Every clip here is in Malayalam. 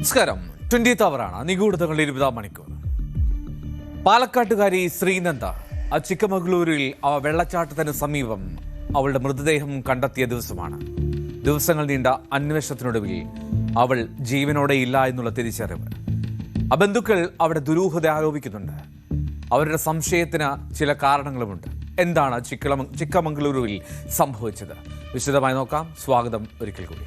നമസ്കാരം. 20th അവറാണ് നിഗൂഢതകളുടെ 20-ാം മണിക്കൂർ. പാലക്കാട്ടുകാരി ശ്രീനന്ദ ചിക്കമംഗളൂരിൽ വെള്ളച്ചാട്ടത്തിന് സമീപം അവളുടെ മൃതദേഹം കണ്ടെത്തിയ ദിവസമാണ്. ദിവസങ്ങൾ നീണ്ട അന്വേഷണത്തിനൊടുവിൽ അവൾ ജീവനോടെ ഇല്ല എന്നുള്ള തിരിച്ചറിവ്. ബന്ധുക്കൾ അവിടെ ദുരൂഹത ആരോപിക്കുന്നുണ്ട്. അവരുടെ സംശയത്തിന് ചില കാരണങ്ങളുമുണ്ട്. എന്താണ് ചിക്കമംഗളൂരുവിൽ സംഭവിച്ചത്? വിശദമായി നോക്കാം. സ്വാഗതം ഒരിക്കൽ കൂടി.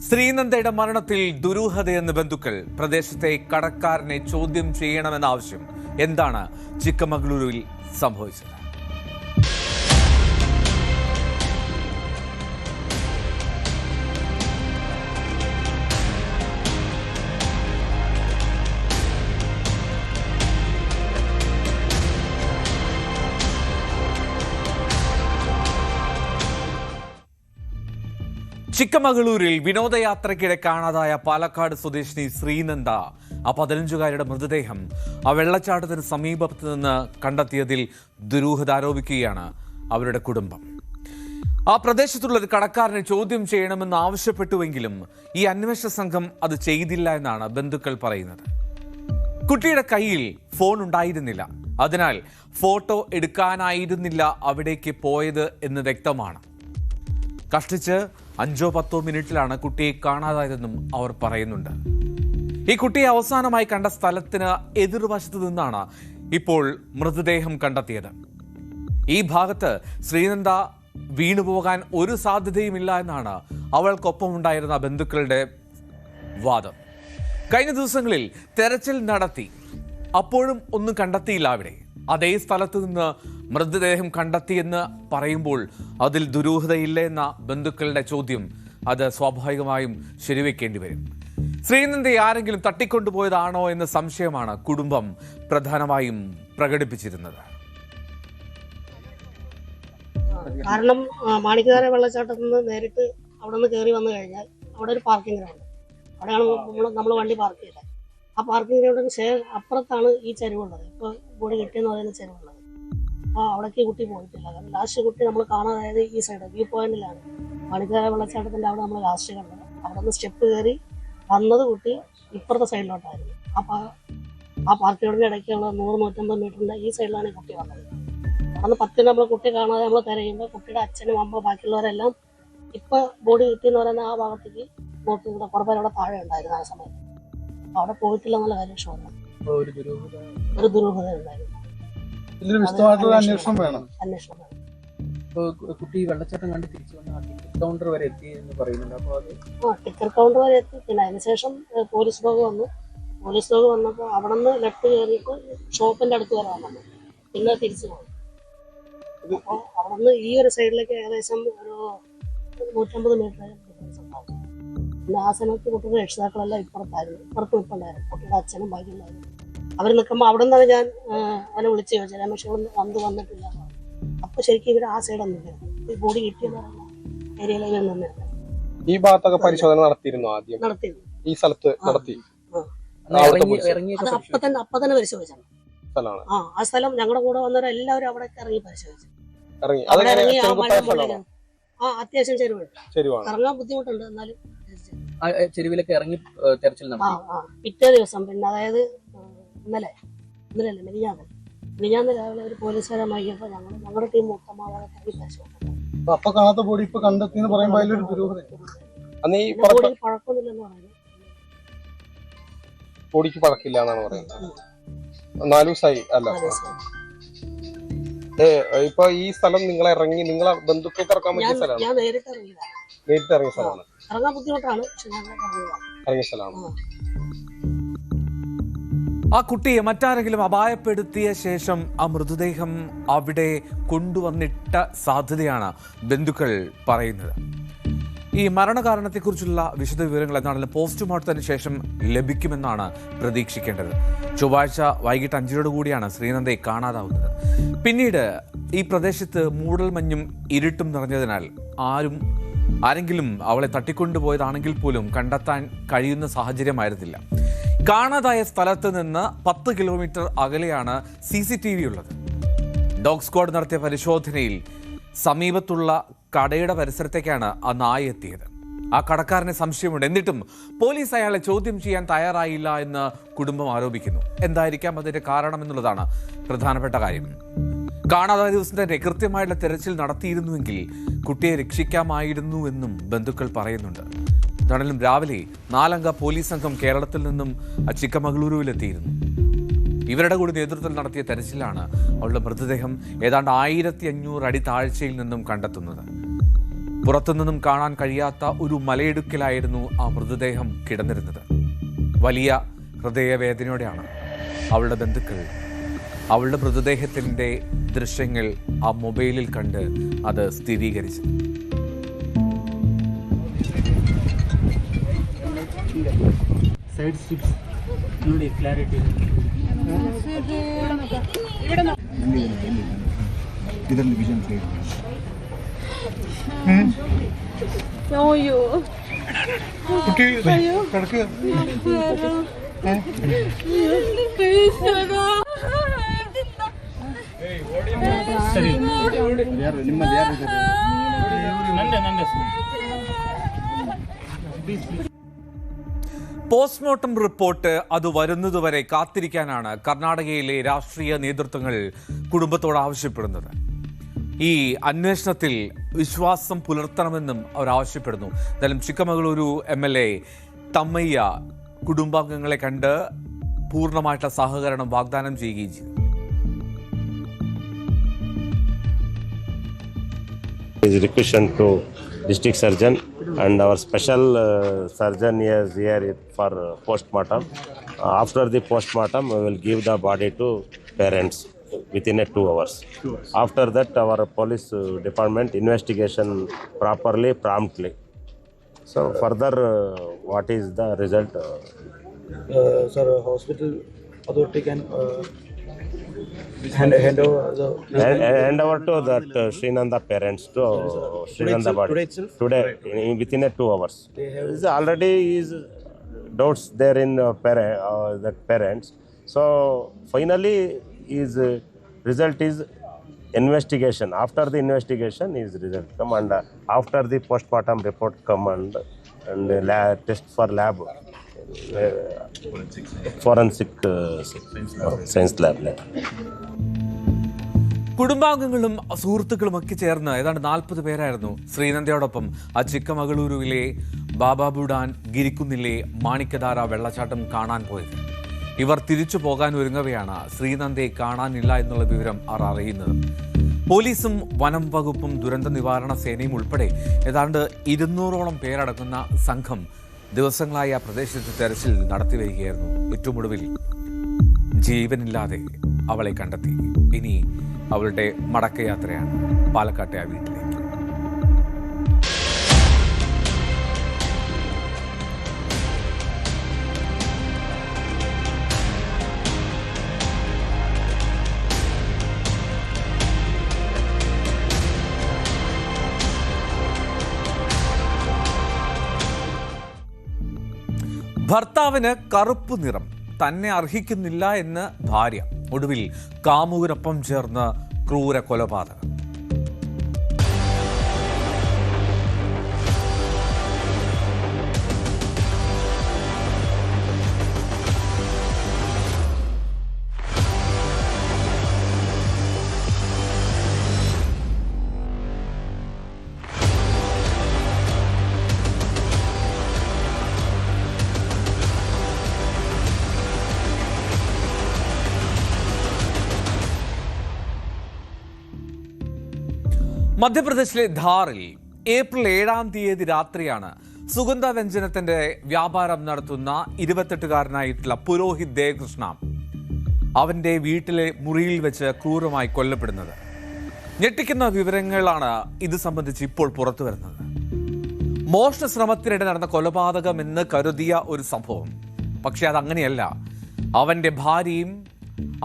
ശ്രീനന്ദയുടെ മരണത്തിൽ ദുരൂഹതയെന്ന് ബന്ധുക്കൾ. പ്രദേശത്തെ കടക്കാരനെ ചോദ്യം ചെയ്യണമെന്ന ആവശ്യം. എന്താണ് ചിക്കമംഗളൂരുവിൽ സംഭവിച്ചത്? ചിക്കമംഗളൂരിൽ വിനോദയാത്രയ്ക്കിടെ കാണാതായ പാലക്കാട് സ്വദേശിനി ശ്രീനന്ദ 15-കാരിയുടെ മൃതദേഹം വെള്ളച്ചാട്ടത്തിന് സമീപത്ത് നിന്ന് കണ്ടെത്തിയതിൽ ദുരൂഹത ആരോപിക്കുകയാണ് അവരുടെ കുടുംബം. ആ പ്രദേശത്തുള്ള ഒരു കടക്കാരനെ ചോദ്യം ചെയ്യണമെന്ന് ആവശ്യപ്പെട്ടുവെങ്കിലും ഈ അന്വേഷണ സംഘം അത് ചെയ്തില്ല എന്നാണ് ബന്ധുക്കൾ പറയുന്നത്. കുട്ടിയുടെ കയ്യിൽ ഫോൺ ഉണ്ടായിരുന്നില്ല. അതിനാൽ ഫോട്ടോ എടുക്കാനായിരുന്നില്ല അവിടേക്ക് പോയത് എന്ന് വ്യക്തമാണ്. കഷ്ടിച്ച് 5-10 മിനിറ്റിലാണ് കുട്ടിയെ കാണാതായതെന്നും അവർ പറയുന്നുണ്ട്. ഈ കുട്ടിയെ അവസാനമായി കണ്ട സ്ഥലത്തിന് എതിർവശത്ത് നിന്നാണ് ഇപ്പോൾ മൃതദേഹം കണ്ടെത്തിയത്. ഈ ഭാഗത്ത് ശ്രീനന്ദ വീണുപോകാൻ ഒരു സാധ്യതയുമില്ല എന്നാണ് അവൾക്കൊപ്പം ഉണ്ടായിരുന്ന ബന്ധുക്കളുടെ വാദം. കഴിഞ്ഞ ദിവസങ്ങളിൽ തെരച്ചിൽ നടത്തി, അപ്പോഴും ഒന്നും കണ്ടെത്തിയില്ല. അവിടെ അതേ സ്ഥലത്ത് നിന്ന് മൃതദേഹം കണ്ടെത്തിയെന്ന് പറയുമ്പോൾ അതിൽ ദുരൂഹതയില്ല എന്ന ബന്ധുക്കളുടെ ചോദ്യം അത് സ്വാഭാവികമായും ശരിവെക്കേണ്ടി വരും. ശ്രീനന്ദയെ ആരെങ്കിലും തട്ടിക്കൊണ്ടുപോയതാണോ എന്ന സംശയമാണ് കുടുംബം പ്രധാനമായും പ്രകടിപ്പിച്ചിരുന്നത്. കാരണം മാണിക്കര വെള്ളച്ചാട്ടത്തിൽ നിന്ന് നേരിട്ട് അവിടെ നിന്ന് കയറി വന്നു കഴിഞ്ഞാൽ അവിടെ ഒരു പാർക്കിംഗ് ഗ്രൗണ്ട്, അവിടെയാണ് നമ്മൾ വണ്ടി പാർക്ക് ചെയ്തത്. ആ പാർക്കിംഗ് ഗ്രൗണ്ടിന് അപ്പുറത്താണ് ഈ ചെരുവുള്ളത്. ഇപ്പോൾ ബോഡി കിട്ടിയെന്ന് പറയുന്ന ചെരുവുള്ളത്. അപ്പോൾ അവിടേക്ക് കുട്ടി പോയിട്ടില്ല. കാരണം ലാസ്റ്റ് കുട്ടി നമ്മൾ കാണാതായത് ഈ സൈഡ് വ്യൂ പോയിന്റിലാണ്. മാണിക്കര വെള്ളച്ചാട്ടത്തിൻ്റെ അവിടെ നമ്മൾ ലാസ്റ്റ് കണ്ടത്. അവിടെ നിന്ന് സ്റ്റെപ്പ് കയറി വന്നത് കുട്ടി ഇപ്പുറത്തെ സൈഡിലോട്ടായിരുന്നു. ആ പാർക്കിംഗ് ഗ്രൗണ്ടിൻ്റെ ഇടയ്ക്ക് നമ്മൾ 100-150 മീറ്ററിൻ്റെ ഈ സൈഡിലാണ് ഈ കുട്ടി വന്നത്. അന്ന് 10 നമ്മൾ കുട്ടി കാണാതെ നമ്മൾ തിരയുമ്പോൾ കുട്ടിയുടെ അച്ഛനും അമ്മ ബാക്കിയുള്ളവരെല്ലാം ഇപ്പോൾ ബോഡി കിട്ടിയെന്ന് പറയുന്ന ആ ഭാഗത്തേക്ക് നോക്കി ഇവിടെ കുറേ പേര് അവിടെ താഴെ ഉണ്ടായിരുന്നു. ആ സമയത്ത് അവിടെ പോയിട്ടില്ല എന്നുള്ള കാര്യം ഷോർട്ട് ഒരു ദുരൂഹത ഉണ്ടായിരുന്നു. അന്വേഷണം വേണം. കുട്ടി വെള്ളച്ചാട്ടം കണ്ട് തിരിച്ചു വന്ന ടിക്കറ്റ് കൗണ്ടർ വരെ എത്തി എന്ന് പറയുന്നുണ്ട്. അപ്പോൾ ടിക്കറ്റ് കൗണ്ടർ വരെ എത്തി. പിന്നെ അതിനുശേഷം പോലീസ് ഡോഗ് വന്നു. പോലീസ് ഡോഗ് വന്നപ്പോൾ അവിടെ നിന്ന് ലെഫ്റ്റ് കയറിയിട്ട് ഷോപ്പിന്റെ അടുത്ത് വരാൻ വന്നു. പിന്നെ തിരിച്ചു പോകും. അപ്പോൾ അവിടെ നിന്ന് ഈ ഒരു സൈഡിലേക്ക് ഏകദേശം ഒരു 150 മീറ്റർ ഡിഫറൻസ് ഉണ്ടാവും. പിന്നെ ആ സമയത്ത് കുട്ടിയുടെ രക്ഷിതാക്കളെല്ലാം ഇപ്പുറത്ത് നിൽപ്പുണ്ടായിരുന്നു. കുട്ടിയുടെ അച്ഛനും ബാക്കിയുണ്ടായിരുന്നു. അവർ നിൽക്കുമ്പോൾ അവിടെ നിന്നാണ് ഞാൻ അവനെ വിളിച്ച് ചോദിച്ചത്, രമേശ് വന്നിട്ടില്ല. അപ്പൊ ശരിക്കും ഇവർ ആ സൈഡ് ഒന്നില്ലായിരുന്നു. ഈ ബോഡി കിട്ടിയെന്ന് പറയുന്ന ഏരിയയിലേക്ക് നിന്നിരുന്നു. ഈ ഭാഗത്തൊക്കെ പരിശോധന നടത്തിയിരുന്നു. ആദ്യം നടത്തിയിരുന്നു. ഈ സ്ഥലത്ത് നടത്തി. അപ്പൊ തന്നെ പരിശോധിച്ചു. ആ സ്ഥലം ഞങ്ങളുടെ കൂടെ വന്നവരെല്ലാവരും അവിടെ ഇറങ്ങി പരിശോധിച്ചു. ഇറങ്ങി ആ മഴ മുകളിൽ അത്യാവശ്യം ചെരുവാണ്. ഇറങ്ങാൻ ബുദ്ധിമുട്ടുണ്ട്. എന്നാലും ചെരുവിലൊക്കെ ഇറങ്ങി തെരച്ചിൽ നടത്തി. പിറ്റേ ദിവസം പിന്നെ അതായത് ഇന്നലെ മിനിഞ്ഞാന്ന് രാവിലെ ഒരു പോലീസുകാരെ വാങ്ങിയപ്പോൾ ഞങ്ങളുടെ ടീം മൊത്തം അപ്പൊ കാണാത്ത ബോഡി ഇപ്പൊ കണ്ടെത്തിയെന്ന് പറയുമ്പോൾ അതിലൊരു ബോഡിക്ക് പഴക്കമൊന്നുമില്ലെന്ന് പറയുന്നത്. ബോഡിക്ക് പഴക്കില്ല എന്നാണ് പറയുന്നത്. 4 ദിവസമായി അല്ല. ഇപ്പൊ ഈ സ്ഥലം നിങ്ങളെ ബന്ധുക്കൾക്ക് ഇറക്കാൻ പറ്റിയ സ്ഥലമാണ്? ഞാൻ നേരിട്ട് ഇറങ്ങിയ സ്ഥലമാണ്. ഇറങ്ങാൻ ബുദ്ധിമുട്ടാണ്, പക്ഷെ ഇറങ്ങിയ സ്ഥലമാണ്. ആ കുട്ടിയെ മറ്റാരെങ്കിലും അപായപ്പെടുത്തിയ ശേഷം ആ മൃതദേഹം അവിടെ കൊണ്ടുവന്നിട്ട സാധ്യതയാണ് ബന്ധുക്കൾ പറയുന്നത്. ഈ മരണകാരണത്തെക്കുറിച്ചുള്ള വിശദവിവരങ്ങൾ എന്താണെങ്കിലും പോസ്റ്റ്മോർട്ടത്തിന് ശേഷം ലഭിക്കുമെന്നാണ് പ്രതീക്ഷിക്കേണ്ടത്. ചൊവ്വാഴ്ച വൈകിട്ട് 5 കൂടിയാണ് ശ്രീനന്ദയെ കാണാതാവുന്നത്. പിന്നീട് ഈ പ്രദേശത്ത് മൂടൽമഞ്ഞും ഇരുട്ടും നിറഞ്ഞതിനാൽ ആരെങ്കിലും അവളെ തട്ടിക്കൊണ്ടുപോയതാണെങ്കിൽ പോലും കണ്ടെത്താൻ കഴിയുന്ന സാഹചര്യമായിരുന്നില്ല. കാണാതായ സ്ഥലത്ത് നിന്ന് 10 കിലോമീറ്റർ അകലെയാണ് CCTV ഉള്ളത്. ഡോഗ് സ്ക്വാഡ് നടത്തിയ പരിശോധനയിൽ സമീപത്തുള്ള കടയുടെ പരിസരത്തേക്കാണ് ആ നായ എത്തിയത്. ആ കടക്കാരന് സംശയമുണ്ട്. എന്നിട്ടും പോലീസ് അയാളെ ചോദ്യം ചെയ്യാൻ തയ്യാറായില്ല എന്ന് കുടുംബം ആരോപിക്കുന്നു. എന്തായിരിക്കാം അതിന്റെ കാരണം എന്നുള്ളതാണ് പ്രധാനപ്പെട്ട കാര്യം. കാണാതായ ദിവസം തന്നെ കൃത്യമായുള്ള തെരച്ചിൽ നടത്തിയിരുന്നുവെങ്കിൽ കുട്ടിയെ രക്ഷിക്കാമായിരുന്നു എന്നും ബന്ധുക്കൾ പറയുന്നുണ്ട്. എന്താണെങ്കിലും രാവിലെ 4 അംഗ പോലീസ് സംഘം കേരളത്തിൽ നിന്നും ചിക്കമംഗളൂരുവിലെത്തിയിരുന്നു. ഇവരുടെ കൂടി നേതൃത്വത്തിൽ നടത്തിയ തെരച്ചിലാണ് അവളുടെ മൃതദേഹം ഏതാണ്ട് 1500 അടി താഴ്ചയിൽ നിന്നും കണ്ടെത്തുന്നത്. പുറത്തുനിന്നും കാണാൻ കഴിയാത്ത ഒരു മലയിടുക്കിലായിരുന്നു ആ മൃതദേഹം കിടന്നിരുന്നത്. വലിയ ഹൃദയവേദനയോടെയാണ് അവളുടെ ബന്ധുക്കൾ അവളുടെ മൃതദേഹത്തിൻ്റെ ദൃശ്യങ്ങൾ ആ മൊബൈലിൽ കണ്ട് അത് സ്ഥിരീകരിച്ചത്. ಸೈಡ್ ಸ್ಟಿಪ್ಸ್ ನೋಡಿ ಕ್ಲಾರಿಟಿ ಇದರಲ್ಲಿ ವಿಷನ್ ಕ್ಲಿಯರ್ അയ്യോ കുട്ടി കിടക്കുക ನಿಮ್ಮಲ್ಲಿ ಯಾರಿದ್ದಾರೆ പോസ്റ്റ്മോർട്ടം റിപ്പോർട്ട് അത് വരുന്നതുവരെ കാത്തിരിക്കാനാണ് കർണാടകയിലെ രാഷ്ട്രീയ നേതൃത്വങ്ങൾ കുടുംബത്തോട് ആവശ്യപ്പെടുന്നത്. ഈ അന്വേഷണത്തിൽ വിശ്വാസം പുലർത്തണമെന്നും അവർ ആവശ്യപ്പെടുന്നു. എന്തായാലും ചിക്കമംഗളൂരു MLA തമ്മയ്യ കുടുംബാംഗങ്ങളെ കണ്ട് പൂർണ്ണമായിട്ടുള്ള സഹകരണം വാഗ്ദാനം ചെയ്യുകയും ചെയ്തു. Requisition to district surgeon and our special surgeon is here for postmortem. After the postmortem, we will give the body to parents within 2 hours. After that, our police department investigation promptly. So further, what is the result? Sir, hospital authority can hand over the Hand over to that Srinanda parents to Srinanda body. Today itself? Today, within 2 hours. Is already is doubts there in that parents. So finally, is result is investigation. After the investigation, is result come and after the postmortem report come and test for lab. Forensic science lab. കുടുംബാംഗങ്ങളും സുഹൃത്തുക്കളും ഒക്കെ ചേർന്ന് ഏതാണ്ട് 40 പേരായിരുന്നു ശ്രീനന്ദയോടൊപ്പം ആ ചിക്കമംഗളൂരുവിലെ ബാബാബുഡാൻ ഗിരിക്കുന്നിലെ മാണിക്കധാര വെള്ളച്ചാട്ടം കാണാൻ പോയത്. ഇവർ തിരിച്ചു പോകാൻ ഒരുങ്ങവെയാണ് ശ്രീനന്ദയെ കാണാനില്ല എന്നുള്ള വിവരം അവർ അറിയുന്നത്. പോലീസും വനം വകുപ്പും ദുരന്ത നിവാരണ സേനയും ഉൾപ്പെടെ ഏതാണ്ട് 200ഓളം പേരടങ്ങുന്ന സംഘം ദിവസങ്ങളായി ആ പ്രദേശത്ത് തെരച്ചിൽ നടത്തി വരികയായിരുന്നു. ഏറ്റവും ഒടുവിൽ ജീവനില്ലാതെ അവളെ കണ്ടെത്തി. ഇനി അവളുടെ മടക്കയാത്രയാണ് പാലക്കാട്ടെ ആ വീട്ടിലേക്ക്. ഭർത്താവിന് കറുപ്പ് നിറം തന്നെ അർഹിക്കുന്നില്ല എന്ന് ഭാര്യ. ഒടുവിൽ കാമുകനൊപ്പം ചേർന്ന് ക്രൂര കൊലപാതകം. മധ്യപ്രദേശിലെ ധാറിൽ ഏപ്രിൽ 7-ാം തീയതി രാത്രിയാണ് സുഗന്ധവ്യഞ്ജനത്തിന്റെ വ്യാപാരം നടത്തുന്ന 28-കാരനായിട്ടുള്ള പുരോഹിത് ദേവകൃഷ്ണ അവന്റെ വീട്ടിലെ മുറിയിൽ വെച്ച് ക്രൂരമായി കൊല്ലപ്പെടുന്നത്. ഞെട്ടിക്കുന്ന വിവരങ്ങളാണ് ഇത് സംബന്ധിച്ച് ഇപ്പോൾ പുറത്തു വരുന്നത്. മോഷണ ശ്രമത്തിനിടെ നടന്ന കൊലപാതകം എന്ന് കരുതിയ ഒരു സംഭവം. പക്ഷെ അതങ്ങനെയല്ല. അവന്റെ ഭാര്യയും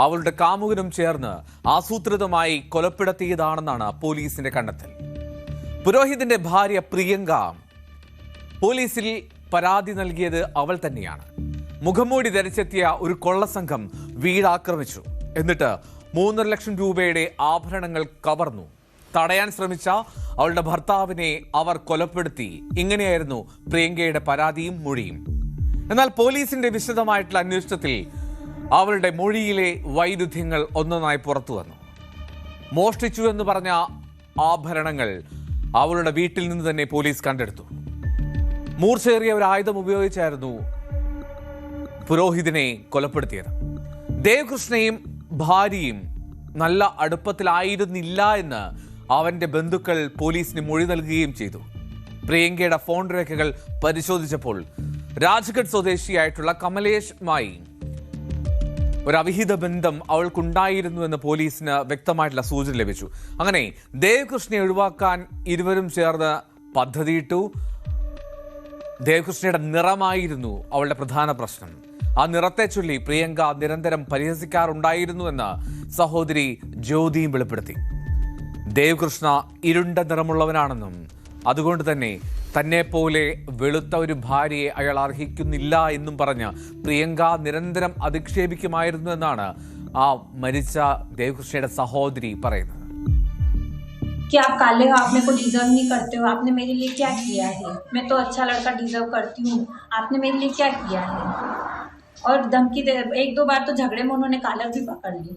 അവളുടെ കാമുകനും ചേർന്ന് ആസൂത്രിതമായി കൊലപ്പെടുത്തിയതാണെന്നാണ് പോലീസിന്റെ കണ്ടെത്തൽ. പുരോഹിതിന്റെ ഭാര്യ പ്രിയങ്ക പോലീസിൽ പരാതി നൽകിയത് അവൾ തന്നെയാണ്. മുഖംമൂടി ധരിച്ചെത്തിയ ഒരു കൊള്ളസംഘം വീട് ആക്രമിച്ചു. എന്നിട്ട് 3.5 ലക്ഷം രൂപയുടെ ആഭരണങ്ങൾ കവർന്നു. തടയാൻ ശ്രമിച്ച അവളുടെ ഭർത്താവിനെ അവർ കൊലപ്പെടുത്തി. ഇങ്ങനെയായിരുന്നു പ്രിയങ്കയുടെ പരാതിയും മൊഴിയും. എന്നാൽ പോലീസിന്റെ വിശദമായിട്ടുള്ള അന്വേഷണത്തിൽ അവളുടെ മൊഴിയിലെ വൈരുദ്ധ്യങ്ങൾ ഒന്നൊന്നായി പുറത്തു വന്നു. മോഷ്ടിച്ചു എന്ന് പറഞ്ഞ ആഭരണങ്ങൾ അവളുടെ വീട്ടിൽ നിന്ന് തന്നെ പോലീസ് കണ്ടെടുത്തു. മൂർച്ചയേറിയ ഒരു ആയുധം ഉപയോഗിച്ചായിരുന്നു പുരോഹിതനെ കൊലപ്പെടുത്തിയത്. ദേവകൃഷ്ണയും ഭാര്യയും നല്ല അടുപ്പത്തിലായിരുന്നില്ല എന്ന് അവന്റെ ബന്ധുക്കൾ പോലീസിന് മൊഴി നൽകുകയും ചെയ്തു. പ്രിയങ്കയുടെ ഫോൺ രേഖകൾ പരിശോധിച്ചപ്പോൾ രാജ്ഘട്ട് സ്വദേശിയായിട്ടുള്ള കമലേഷുമായി ഒരു അവിഹിത ബന്ധം അവൾക്കുണ്ടായിരുന്നു എന്ന് പോലീസിന് വ്യക്തമായിട്ടുള്ള സൂചന ലഭിച്ചു. അങ്ങനെ ദേവകൃഷ്ണയെ ഒഴിവാക്കാൻ ഇരുവരും ചേർന്ന് പദ്ധതിയിട്ടു. ദേവകൃഷ്ണയുടെ നിറമായിരുന്നു അവളുടെ പ്രധാന പ്രശ്നം. ആ നിറത്തെ ചൊല്ലി പ്രിയങ്ക നിരന്തരം പരിഹസിക്കാറുണ്ടായിരുന്നുവെന്ന് സഹോദരി ജ്യോതിയും വെളിപ്പെടുത്തി. ദേവകൃഷ്ണ ഇരുണ്ട നിറമുള്ളവനാണെന്നും അതുകൊണ്ട് തന്നെ തന്നെ പോലെ വെളുത്ത ഒരു ഭാര്യയെ അയാൾ അർഹിക്കുന്നില്ല എന്നും പറഞ്ഞ് പ്രിയങ്ക നിരന്തരം അധിക്ഷേപിക്കുമായിരുന്നു എന്നാണ് ആ മരിച്ച ദേവകൃഷ്ണയുടെ സഹോദരി പറയുന്നത്. कि आप काले हो, आप मेरे को डिजर्व नहीं करते हो, आपने मेरे लिए क्या किया है? मैं तो अच्छा लड़का डिजर्व करती हूँ, आपने मेरे लिए क्या किया है? और धमकी दे, 1-2 बार तो झगड़े में उन्होंने कॉलर भी पकड़ ली।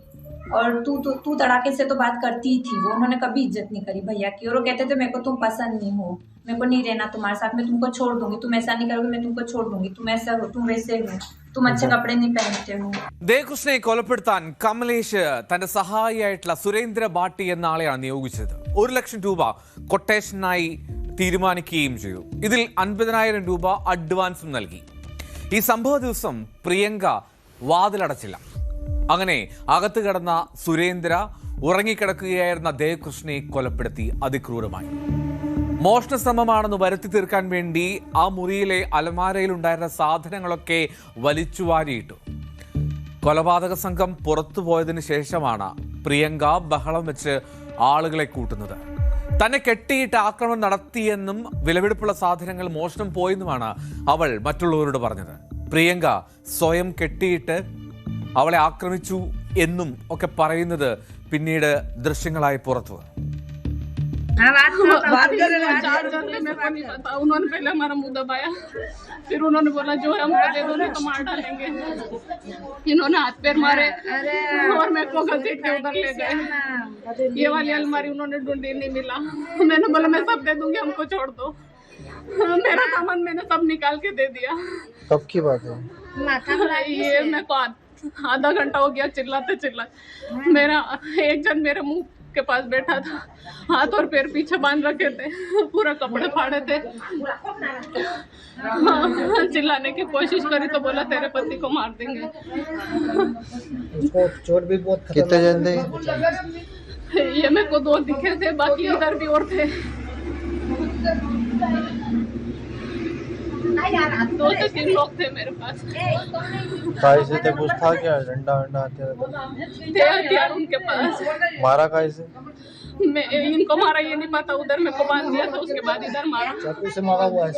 और तू तड़ाके से तो बात करती ही थी, वो उन्होंने कभी इज्जत नहीं करी भैया की। और वो कहते थे मेरे को तुम पसंद नहीं हो, मेरे को नहीं रहना तुम्हारे साथ, मैं तुमको छोड़ दूंगी, तुम ऐसा नहीं करोगे मैं तुमको छोड़ दूंगी, तुम ऐसा हो, तुम वैसे हो, तुम अच्छे कपड़े नहीं पहनते हो. ദേവകൃഷ്ണയെ കൊലപ്പെടുത്താൻ കമലേഷ് തന്റെ സഹായിയായിട്ടുള്ള സുരേന്ദ്ര ഭാട്ടി എന്ന ആളെയാണ് നിയോഗിച്ചത്. 1 ലക്ഷം രൂപ കൊട്ടേഷനായി തീരുമാനിക്കുകയും ചെയ്തു. ഇതിൽ 50,000 രൂപ അഡ്വാൻസും നൽകി. ഈ സംഭവ ദിവസം പ്രിയങ്ക വാതിലടച്ചില്ല. അങ്ങനെ അകത്ത് കിടന്ന സുരേന്ദ്ര ഉറങ്ങിക്കിടക്കുകയായിരുന്ന ദേവകൃഷ്ണയെ കൊലപ്പെടുത്തി അതിക്രൂരമായി. മോഷണ ശ്രമമാണെന്ന് വരുത്തി തീർക്കാൻ വേണ്ടി ആ മുറിയിലെ അലമാരയിലുണ്ടായിരുന്ന സാധനങ്ങളൊക്കെ വലിച്ചുവാരിയിട്ടു. കൊലപാതക സംഘം പുറത്തു പോയതിനു ശേഷമാണ് പ്രിയങ്ക ബഹളം വെച്ച് ആളുകളെ കൂട്ടുന്നത്. തന്നെ കെട്ടിയിട്ട് ആക്രമണം നടത്തിയെന്നും വിലപിടിപ്പുള്ള സാധനങ്ങൾ മോഷണം പോയെന്നുമാണ് അവൾ മറ്റുള്ളവരോട് പറഞ്ഞത്. പ്രിയങ്ക സ്വയം കെട്ടിയിട്ട് അവളെ ആക്രമിച്ചു എന്നും ഒക്കെ പറയുന്നത് പിന്നീട് ദൃശ്യങ്ങളായി പുറത്തു വന്നു. उन्होंने पहले हमारा मुंह दबाया, फिर उन्होंने बोला जो है हमको दे दो नहीं तो मार डालेंगे। इन्होंने हाथ पैर मारे और मेरे को घसीट के उधर ले गए। ये वाली अलमारी उन्होंने ढूंढी, नहीं मिला। मैंने बोला मैं सब दे दूंगी, हमको छोड़ दो। मेरा सामान मैंने सब निकाल के दे दिया। कब की बात है? ये मेरे को आधा घंटा हो गया चिल्लाते चिल्लाते। मेरा एक जन मेरे मुंह के पास बैठा था, हाथ और पैर पीछे बांध रखे थे, पूरा कपड़े फाड़े थे। चिल्लाने की कोशिश करी तो बोला तेरे पति को मार देंगे। चोट भी बहुत कितने जन थे? ये मेरे को 2 दिखे थे, बाकी इधर भी और थे। 2 से 3 लोग थे मेरे पास। कैसे थे? कुछ था क्या? डंडा वंडा थे हथियार उनके पास। मारा कैसे? मैं इनको मारा ये नहीं पता, उधर मेरे को बांध दिया तो उसके बाद इधर मारा। चाकू से मारा हुआ है?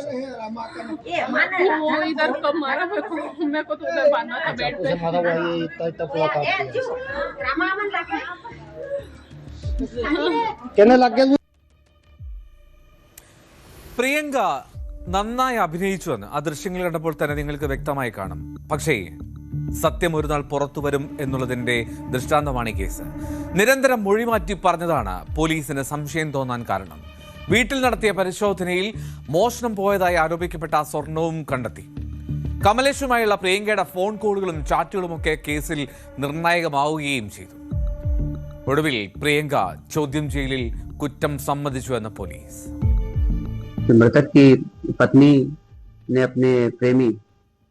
वो इधर कब मारा मेरे को तो उधर बांधा था बेड पे। मारा हुआ है, इतना पूरा काट दिया। कहने लग गया പ്രിയങ്ക നന്നായി അഭിനയിച്ചുവെന്ന് ആ ദൃശ്യങ്ങൾ കണ്ടപ്പോൾ തന്നെ നിങ്ങൾക്ക് വ്യക്തമായി കാണും. പക്ഷേ സത്യം ഒരു നാൾ പുറത്തു വരും എന്നുള്ളതിന്റെ ദൃഷ്ടാന്തമാണ് ഈ കേസ്. നിരന്തരം മൊഴിമാറ്റി പറഞ്ഞതാണ് പോലീസിന് സംശയം തോന്നാൻ കാരണം. വീട്ടിൽ നടത്തിയ പരിശോധനയിൽ മോഷണം പോയതായി ആരോപിക്കപ്പെട്ട സ്വർണവും കണ്ടെത്തി. കമലേഷുമായുള്ള പ്രിയങ്കയുടെ ഫോൺ കോളുകളും ചാറ്റുകളുമൊക്കെ കേസിൽ നിർണായകമാവുകയും ചെയ്തു. ഒടുവിൽ പ്രിയങ്ക ചോദ്യം ചെയ്യലിൽ കുറ്റം സമ്മതിച്ചു എന്ന പോലീസ്. मृतक की पत्नी ने अपने प्रेमी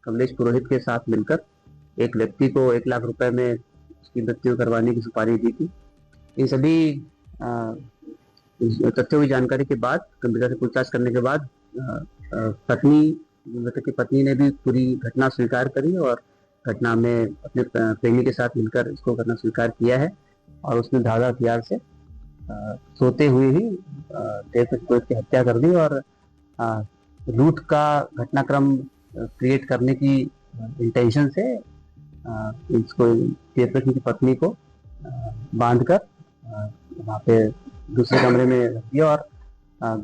कमलेश पुरोहित के साथ मिलकर एक व्यक्ति को 1 लाख रुपए में उसकी मृत्यु करवाने की सुपारी दी थी। इन सभी तथ्यों की जानकारी के बाद कंप्यूटर से पूछताछ करने के बाद मृतक की पत्नी ने भी पूरी घटना स्वीकार करी और घटना में अपने प्रेमी के साथ मिलकर इसको करना स्वीकार किया है। और उसने धारदार हथियार से सोते हुए ही देवकृष्ण की हत्या कर दी और लूट का घटनाक्रम क्रिएट करने की इंटेंशन से इसको चेयरपर्सन की पत्नी को बांधकर वहाँ पे दूसरे कमरे में रख दिया और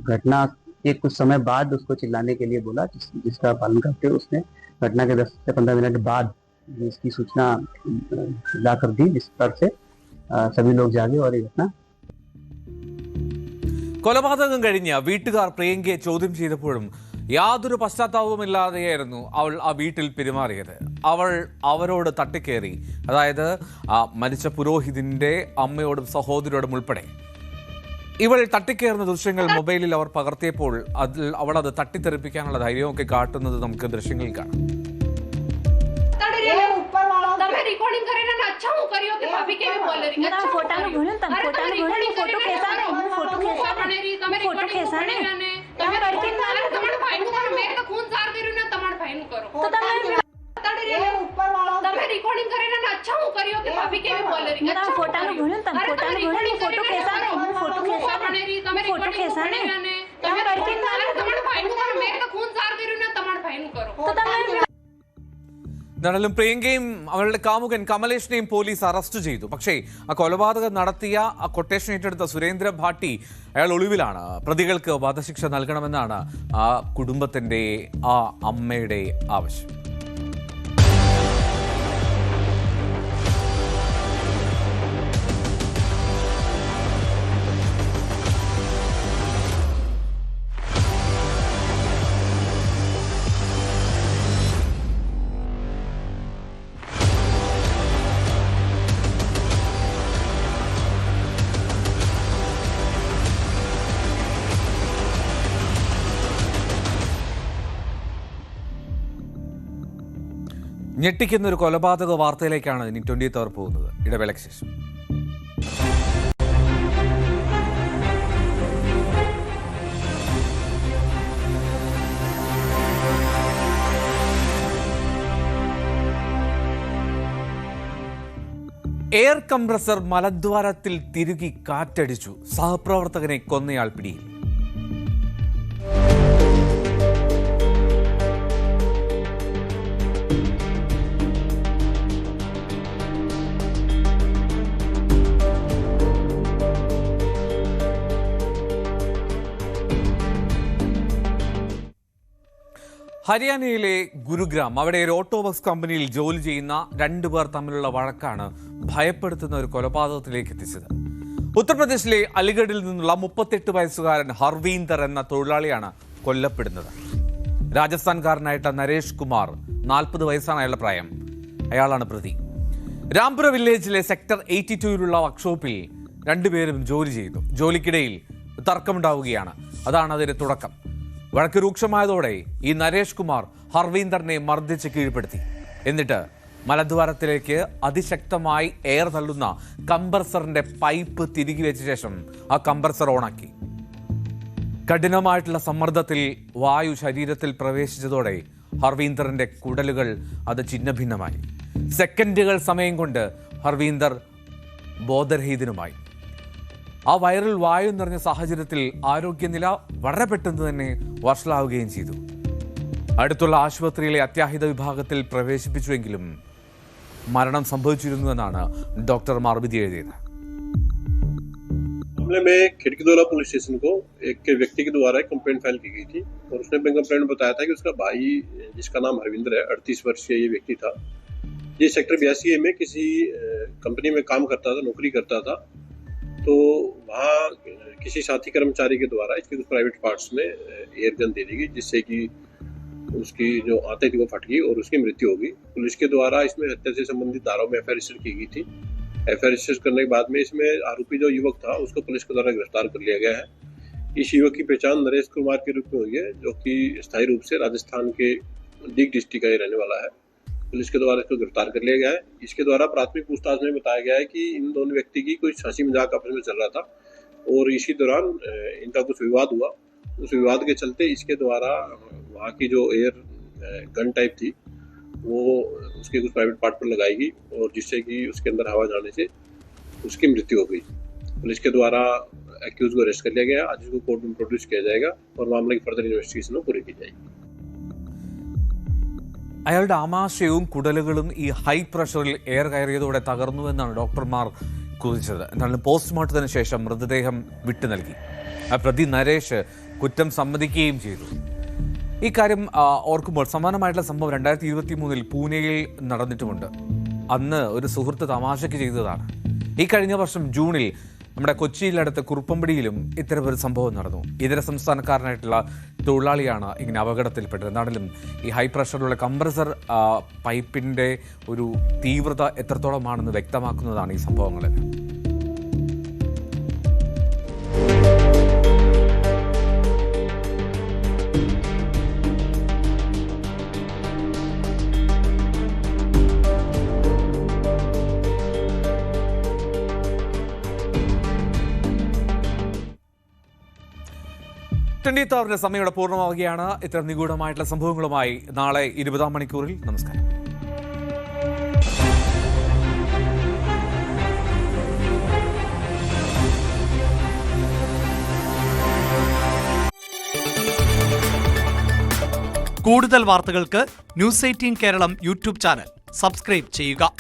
घटना के कुछ समय बाद उसको चिल्लाने के लिए बोला, जिसका पालन करते हुए उसने घटना के 10 से 15 मिनट बाद इसकी सूचना ला कर दी, जिस पर से सभी लोग जागे और ये घटना കൊലപാതകം കഴിഞ്ഞ വീട്ടുകാർ പ്രിയങ്കയെ ചോദ്യം ചെയ്തപ്പോഴും യാതൊരു പശ്ചാത്താപവുമില്ലാതെയായിരുന്നു അവൾ ആ വീട്ടിൽ പെരുമാറിയത്. അവരോട് തട്ടിക്കേറി, അതായത് മരിച്ച പുരോഹിതന്റെ അമ്മയോടും സഹോദരിയോടും ഉൾപ്പെടെ ഇവൾ തട്ടിക്കേറുന്ന ദൃശ്യങ്ങൾ മൊബൈലിൽ അവർ പകർത്തിയപ്പോൾ അവൾ അത് തട്ടിത്തെറിപ്പിക്കാനുള്ള ധൈര്യമൊക്കെ കാട്ടുന്നത് നമുക്ക് ദൃശ്യങ്ങളിൽ കാണാം. रिकॉर्डिंग करे ना अच्छा हूं करियो के भाभी के भी बोल रही अच्छा फोटो बोलन तम फोटो कैसा है फोटो कैसा बने रही तमे रिकॉर्डिंग करे ने तमे करके ना तमन भाई नु करो मैं तो खून सार दे रही ना तमन भाई नु करो तो तमे तड़े रे ऊपर वाला तमे रिकॉर्डिंग करे ना अच्छा हूं करियो के भाभी के भी बोल रही अच्छा फोटो बोलन तम फोटो कैसा है फोटो कैसा बने रही तमे फोटो कैसा है तमे करके ना तमन भाई नु करो मैं तो खून सार दे रही ना तमन भाई नु करो तो तमे എന്നാലും പ്രിയങ്കയും അവളുടെ കാമുകൻ കമലേഷിനെയും പോലീസ് അറസ്റ്റ് ചെയ്തു. പക്ഷേ ആ കൊലപാതകം നടത്തിയ ആ കൊട്ടേഷൻ ഏറ്റെടുത്ത സുരേന്ദ്ര ഭാട്ടി അയാൾ ഒളിവിലാണ്. പ്രതികൾക്ക് വധശിക്ഷ നൽകണമെന്നാണ് ആ കുടുംബത്തിന്റെ ആ അമ്മയുടെ ആവശ്യം. ഞെട്ടിക്കുന്ന ഒരു കൊലപാതക വാർത്തയിലേക്കാണ് ഇനി 20th അവർ പോകുന്നത്. ഇടവേളയ്ക്ക് ശേഷം എയർ കംപ്രസർ മലദ്വാരത്തിൽ തിരുകി കാറ്റടിച്ചു. സഹപ്രവർത്തകനെ കൊന്നയാൾ പിടിയിൽ. ഹരിയാനയിലെ ഗുരുഗ്രാം, അവിടെ ഒരു ഓട്ടോബസ് കമ്പനിയിൽ ജോലി ചെയ്യുന്ന 2 പേർ തമ്മിലുള്ള വഴക്കാണ് ഭയപ്പെടുത്തുന്ന ഒരു കൊലപാതകത്തിലേക്ക് എത്തിച്ചത്. ഉത്തർപ്രദേശിലെ അലിഗഡിൽ നിന്നുള്ള 38 വയസ്സുകാരൻ ഹർവീന്ദർ എന്ന തൊഴിലാളിയാണ് കൊല്ലപ്പെടുന്നത്. രാജസ്ഥാൻകാരനായിട്ട് നരേഷ് കുമാർ, 40 വയസ്സാണ് അയാളുടെ പ്രായം. അയാളാണ് പ്രതി. രാംപുര വില്ലേജിലെ സെക്ടർ 82-ലുള്ള വർക്ക്ഷോപ്പിൽ 2 പേരും ജോലി ചെയ്യുന്നു. ജോലിക്കിടയിൽ തർക്കമുണ്ടാവുകയാണ്. അതാണ് അതിന്റെ തുടക്കം. വഴക്ക് രൂക്ഷമായതോടെ ഈ നരേഷ് കുമാർ ഹർവീന്ദറിനെ മർദ്ദിച്ച് കീഴ്പ്പെടുത്തി. എന്നിട്ട് മലദ്വാരത്തിലേക്ക് അതിശക്തമായി എയർ തള്ളുന്ന കംപ്രസറിന്റെ പൈപ്പ് തിരികെ വെച്ച ശേഷം ആ കംപ്രസർ ഓണാക്കി. കഠിനമായിട്ടുള്ള സമ്മർദ്ദത്തിൽ വായു ശരീരത്തിൽ പ്രവേശിച്ചതോടെ ഹർവീന്ദറിന്റെ കുടലുകൾ അത് ഛിന്നഭിന്നമായി. സെക്കൻഡുകൾ സമയം കൊണ്ട് ഹർവീന്ദർ ബോധരഹിതനുമായി. ആ വൈറൽ വായു നിറഞ്ഞ സാഹചര്യത്തിൽ ആരോഗ്യനില വളരെ പെട്ടെന്ന് തന്നെ വഷളാവുകയും ചെയ്തു. അടുത്തുള്ള ആശുപത്രിയിലെ അത്യാഹിത വിഭാഗത്തിൽ പ്രവേശിപ്പിച്ചുവെങ്കിലും മരണം സംഭവിച്ചിരുന്നുവെന്നാണ് ഡോക്ടർമാർ വിധി എഴുതിയത്. मामले में खिड़कीदोला पुलिस स्टेशन को एक व्यक्ति के द्वारा कंप्लेंट फाइल की गई थी और उसने अपने कंप्लेंट में बताया था कि उसका भाई, जिसका नाम हरविंदर है, 38 वर्षीय ये व्यक्ति था, ये सेक्टर 82 में किसी कंपनी में काम करता था, नौकरी करता था. तो वहाँ किसी साथी कर्मचारी के द्वारा इसके कुछ प्राइवेट पार्ट्स में एयर गन दे दी गई, जिससे कि उसकी जो आंतें थी वो फट गई और उसकी मृत्यु हो गई. पुलिस के द्वारा इसमें हत्या से संबंधित धाराओं में एफआईआर रजिस्टर की गई थी. एफआईआर रजिस्टर करने के बाद में इसमें आरोपी जो युवक था उसको पुलिस के द्वारा गिरफ्तार कर लिया गया है. इस युवक की पहचान नरेश कुमार के रूप में हुई है, जो कि स्थायी रूप से राजस्थान के दीग डिस्ट्रिक्ट का ही रहने वाला है. पुलिस के द्वारा इसको गिरफ्तार कर लिया गया है. इसके द्वारा प्राथमिक पूछताछ में बताया गया है कि इन दोनों व्यक्ति की कोई हंसी मजाक आपस में चल रहा था और इसी दौरान इनका कुछ विवाद हुआ. उस विवाद के चलते इसके द्वारा वहाँ की जो एयर गन टाइप थी वो उसके कुछ प्राइवेट पार्ट पर लगाई गई और जिससे कि उसके अंदर हवा जाने से उसकी मृत्यु हो गई. पुलिस के द्वारा एक्यूज को अरेस्ट कर लिया गया. आज इसको कोर्ट में प्रोड्यूस किया जाएगा और मामले की फर्दर इन्वेस्टिगेशन पूरी की जाएगी. അയാളുടെ ആമാശയവും കുടലുകളും ഈ ഹൈ പ്രഷറിൽ എയർ കയറിയതോടെ തകർന്നുവെന്നാണ് ഡോക്ടർമാർ കുറിച്ചത്. എന്നാലും പോസ്റ്റ്മോർട്ടത്തിന് ശേഷം മൃതദേഹം വിട്ടു നൽകി. പ്രതി നരേഷ് കുറ്റം സമ്മതിക്കുകയും ചെയ്തു. ഈ കാര്യം ഓർക്കുമ്പോൾ സമാനമായിട്ടുള്ള സംഭവം 2023 പൂനെയിൽ നടന്നിട്ടുമുണ്ട്. അന്ന് ഒരു സുഹൃത്ത് തമാശയ്ക്ക് ചെയ്തതാണ്. ഈ കഴിഞ്ഞ വർഷം ജൂണിൽ നമ്മുടെ കൊച്ചിയിലടുത്ത് കുറുപ്പമ്പടിയിലും ഇത്തരമൊരു സംഭവം നടന്നു. ഇതര സംസ്ഥാനക്കാരനായിട്ടുള്ള തൊഴിലാളിയാണ് ഇങ്ങനെ അപകടത്തിൽപ്പെട്ടത്. എന്നാലും ഈ ഹൈ പ്രഷറിലുള്ള കംപ്രസർ പൈപ്പിൻ്റെ ഒരു തീവ്രത എത്രത്തോളമാണെന്ന് വ്യക്തമാക്കുന്നതാണ് ഈ സംഭവങ്ങൾ. ിന്റെ സമയം ഇവിടെ പൂർണ്ണമാവുകയാണ്. ഇത്തരം നിഗൂഢമായിട്ടുള്ള സംഭവങ്ങളുമായി നാളെ 20-ാം മണിക്കൂറിൽ. നമസ്കാരം. കൂടുതൽ വാർത്തകൾക്ക് News 18 Keralam YouTube channel subscribe ചെയ്യുക.